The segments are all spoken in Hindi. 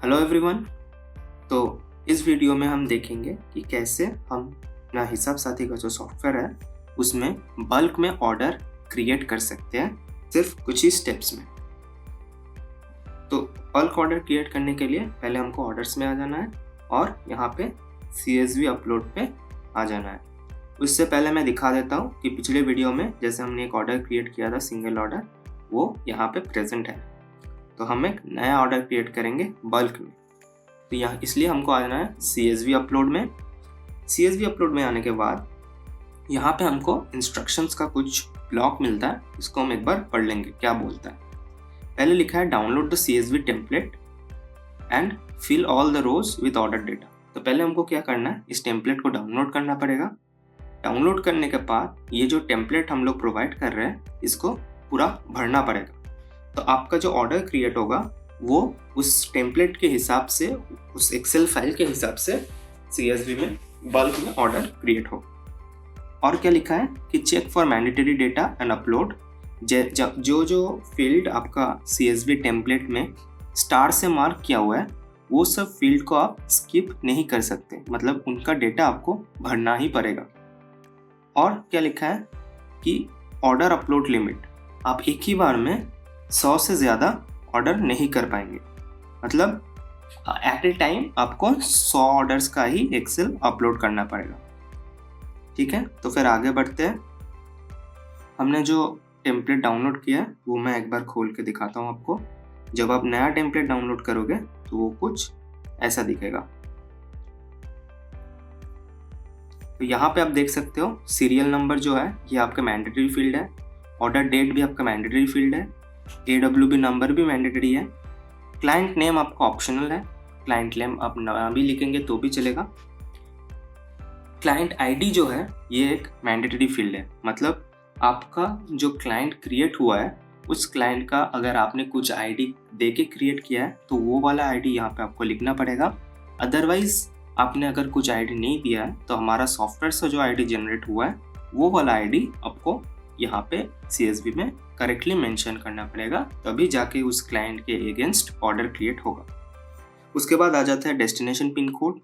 Hello everyone. तो इस वीडियो में हम देखेंगे कि कैसे हम अपना हिसाब साथी का जो सॉफ्टवेयर है उसमें बल्क में ऑर्डर क्रिएट कर सकते हैं सिर्फ कुछ ही स्टेप्स में। तो बल्क ऑर्डर क्रिएट करने के लिए पहले हमको ऑर्डर्स में आ जाना है और यहाँ पे CSV अपलोड पे आ जाना है। उससे पहले मैं दिखा देता हूँ कि पिछले वीडियो में जैसे हमने एक ऑर्डर क्रिएट किया था सिंगल ऑर्डर, वो यहाँ पे प्रेजेंट है। तो हम एक नया ऑर्डर क्रिएट करेंगे बल्क में। तो यहाँ इसलिए हमको आना है CSV अपलोड में। CSV अपलोड में आने के बाद यहाँ पे हमको इंस्ट्रक्शंस का कुछ ब्लॉक मिलता है, इसको हम एक बार पढ़ लेंगे क्या बोलता है। पहले लिखा है download the CSV template and fill all the rows with order data. तो पहले हमको क्या करना है, इस टेम्पलेट को डाउनलोड करना पड़ेगा। डाउनलोड करने के बाद ये जो टेम्पलेट हम लोग प्रोवाइड कर रहे हैं इसको पूरा भरना पड़ेगा। तो आपका जो ऑर्डर क्रिएट होगा वो उस टेम्पलेट के हिसाब से, उस एक्सेल फाइल के हिसाब से CSV में बल्क में ऑर्डर क्रिएट हो। और क्या लिखा है कि check for mandatory data and upload. जो फील्ड आपका CSV टेम्पलेट में स्टार से मार्क किया हुआ है वो सब फील्ड को आप स्किप नहीं कर सकते, मतलब उनका डेटा आपको भरना ही पड़ेगा। और क्या लिखा है कि ऑर्डर अपलोड लिमिट, आप एक ही बार में 100 से ज़्यादा ऑर्डर नहीं कर पाएंगे, मतलब एट ए टाइम आपको 100 ऑर्डर्स का ही एक्सेल अपलोड करना पड़ेगा। ठीक है, तो फिर आगे बढ़ते हैं। हमने जो टेम्पलेट डाउनलोड किया है वो मैं एक बार खोल के दिखाता हूँ आपको। जब आप नया टेम्पलेट डाउनलोड करोगे तो वो कुछ ऐसा दिखेगा। तो यहाँ पे आप देख सकते हो सीरियल नंबर जो है ये आपका मैंडेटरी फील्ड है, ऑर्डर डेट भी आपका मैंडेटरी फील्ड है, AWB नंबर भी मैंडेटरी है, क्लाइंट नेम आपका ऑप्शनल है, क्लाइंट नेम आप ना भी लिखेंगे तो भी चलेगा। क्लाइंट ID जो है ये एक मैंडेटरी फील्ड है, मतलब आपका जो क्लाइंट क्रिएट हुआ है उस क्लाइंट का अगर आपने कुछ ID दे के क्रिएट किया है तो वो वाला ID यहाँ पे आपको लिखना पड़ेगा। अदरवाइज आपने अगर कुछ ID नहीं दिया है तो हमारा सॉफ्टवेयर से जो ID जनरेट हुआ है वो वाला ID आपको यहाँ पे CSV में करेक्टली मेंशन करना पड़ेगा, तभी जाके उस क्लाइंट के अगेंस्ट ऑर्डर क्रिएट होगा। उसके बाद आ जाता है डेस्टिनेशन पिन कोड।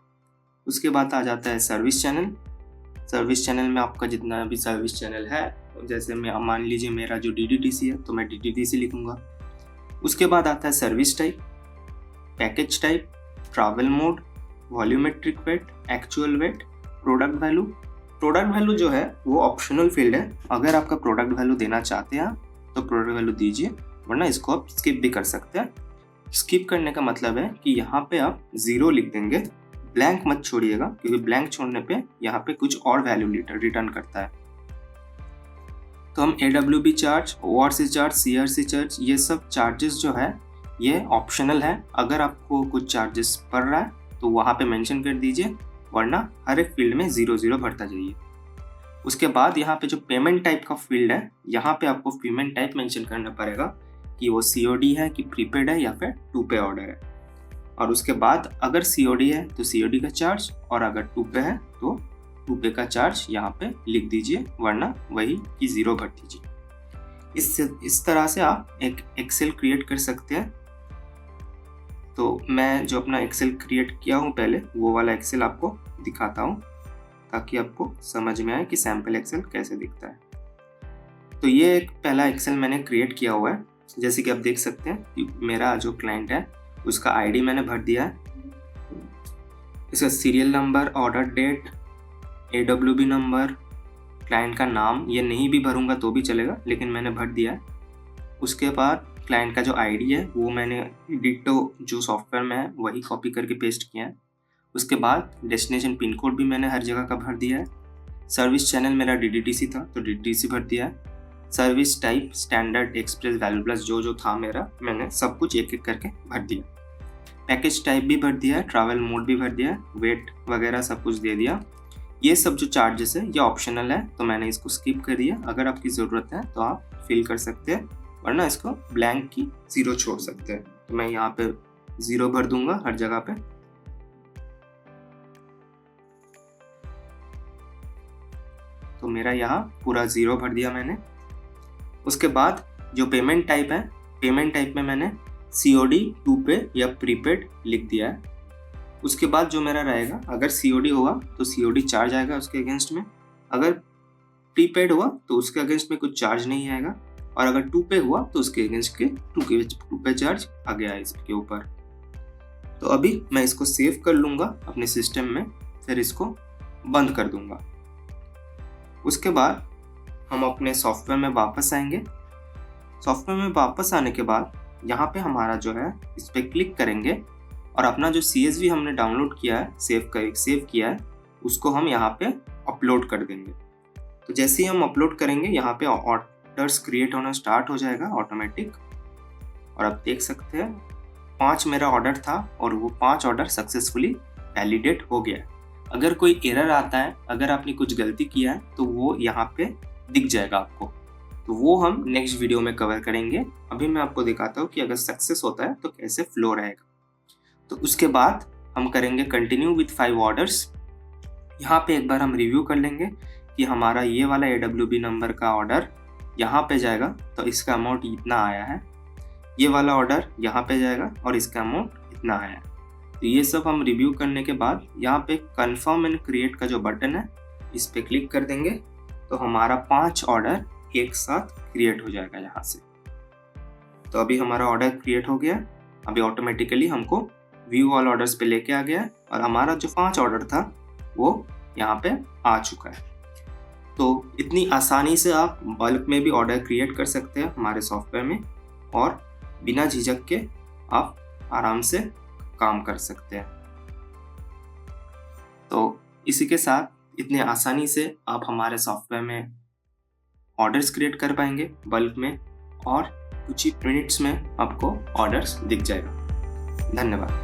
उसके बाद आ जाता है सर्विस चैनल। सर्विस चैनल में आपका जितना भी सर्विस चैनल है, जैसे मैं मान लीजिए मेरा जो DDTC है तो मैं DDTC लिखूंगा। उसके बाद आता है service type, package type, travel mode, volumetric weight, actual weight, product value. Product value जो है वो ऑप्शनल फील्ड है, अगर आपका प्रोडक्ट वैल्यू देना चाहते हैं तो प्रोडक्ट वैल्यू दीजिए, वरना इसको आप स्किप भी कर सकते हैं। स्किप करने का मतलब है कि यहाँ पे आप 0 लिख देंगे, ब्लैंक मत छोड़िएगा, क्योंकि ब्लैंक छोड़ने पे यहाँ पे कुछ और वैल्यू रिटर्न करता है। तो हम AWB charge, ORC charge, CRC charge, ये सब चार्जेस जो है ये ऑप्शनल है। अगर आपको कुछ चार्जेस पड़ रहा है तो वहाँ पे मेंशन कर दीजिए, वरना हर एक फील्ड में 0 भरता जाइए। उसके बाद यहाँ पे जो पेमेंट टाइप का फील्ड है, यहाँ पे आपको पेमेंट टाइप मेंशन करना पड़ेगा कि वो COD है कि प्रीपेड है या फिर टू पे ऑर्डर है। और उसके बाद अगर COD है तो COD का चार्ज, और अगर टू पे है तो टू पे का चार्ज यहाँ पे लिख दीजिए, वरना वही कि 0 भर दीजिए। इस तरह से आप एक एक्सेल क्रिएट कर सकते हैं। तो मैं जो अपना एक्सेल क्रिएट किया हूँ पहले, वो वाला एक्सेल आपको दिखाता हूँ ताकि आपको समझ में आए कि सैम्पल एक्सेल कैसे दिखता है। तो ये एक पहला एक्सेल मैंने क्रिएट किया हुआ है। जैसे कि आप देख सकते हैं कि मेरा जो क्लाइंट है उसका ID मैंने भर दिया है, इसका serial number, order date, AWB number, client का नाम, ये नहीं भी भरूंगा तो भी चलेगा, लेकिन मैंने भर दिया है। उसके बाद क्लाइंट का जो ID है वो मैंने डिटो जो सॉफ्टवेयर में है वही कॉपी करके पेस्ट किया है। उसके बाद डेस्टिनेशन पिन कोड भी मैंने हर जगह का भर दिया है। सर्विस चैनल मेरा DDTC था तो DDTC भर दिया है। Service type, standard, express, value plus जो था मेरा, मैंने सब कुछ एक एक करके भर दिया। पैकेज टाइप भी भर दिया है, ट्रैवल मोड भी भर दिया है, वेट वगैरह सब कुछ दे दिया। ये सब जो चार्जेस है ये ऑप्शनल है तो मैंने इसको स्किप कर दिया। अगर आपकी ज़रूरत है तो आप फिल कर सकते हैं, वरना इसको ब्लैंक की 0 छोड़ सकते हैं। तो मैं यहाँ पे 0 भर दूंगा हर जगह पे। तो मेरा यहाँ पूरा 0 भर दिया मैंने। उसके बाद जो पेमेंट टाइप है, पेमेंट टाइप में मैंने COD 2 पे या प्रीपेड लिख दिया है। उसके बाद जो मेरा रहेगा, अगर COD हुआ तो COD चार्ज आएगा उसके अगेंस्ट में, अगर प्रीपेड हुआ तो उसके अगेंस्ट में कुछ चार्ज नहीं आएगा, और अगर 2 पे हुआ तो उसके अगेंस्ट के 2 पे चार्ज आ गया इसके ऊपर। तो अभी मैं इसको सेव कर लूँगा अपने सिस्टम में, फिर इसको बंद कर दूँगा। उसके बाद हम अपने सॉफ्टवेयर में वापस आएंगे। सॉफ्टवेयर में वापस आने के बाद यहाँ पे हमारा जो है, इस पर क्लिक करेंगे और अपना जो CSV हमने डाउनलोड किया है, सेव किया है, उसको हम यहाँ पे अपलोड कर देंगे। तो जैसे ही हम अपलोड करेंगे, यहाँ पे ऑर्डर्स क्रिएट होना स्टार्ट हो जाएगा ऑटोमेटिक। और आप देख सकते हैं 5 मेरा ऑर्डर था और वो 5 ऑर्डर सक्सेसफुली वैलिडेट हो गया है। अगर कोई एरर आता है, अगर आपने कुछ गलती किया है, तो वो यहाँ पे दिख जाएगा आपको। तो वो हम नेक्स्ट वीडियो में कवर करेंगे। अभी मैं आपको दिखाता हूँ कि अगर सक्सेस होता है तो कैसे फ्लो रहेगा। तो उसके बाद हम करेंगे कंटिन्यू विथ 5 ऑर्डर्स। यहाँ पे एक बार हम रिव्यू कर लेंगे कि हमारा ये वाला AWB नंबर का ऑर्डर यहाँ पे जाएगा तो इसका अमाउंट इतना आया है, ये वाला ऑर्डर यहाँ पे जाएगा और इसका अमाउंट इतना आया है। तो ये सब हम रिव्यू करने के बाद यहाँ पे कन्फर्म एंड क्रिएट का जो बटन है, इस पे क्लिक कर देंगे तो हमारा 5 ऑर्डर एक साथ क्रिएट हो जाएगा यहाँ से। तो अभी हमारा ऑर्डर क्रिएट हो गया। अभी ऑटोमेटिकली हमको व्यू ऑल ऑर्डर्स पे लेके आ गया है और हमारा जो 5 ऑर्डर था वो यहाँ पे आ चुका है। तो इतनी आसानी से आप बल्क में भी ऑर्डर क्रिएट कर सकते हैं हमारे सॉफ्टवेयर में, और बिना झिझक के आप आराम से काम कर सकते हैं। तो इसी के साथ इतने आसानी से आप हमारे सॉफ्टवेयर में ऑर्डर्स क्रिएट कर पाएंगे बल्क में, और कुछ ही मिनट्स में आपको ऑर्डर्स दिख जाएगा। धन्यवाद।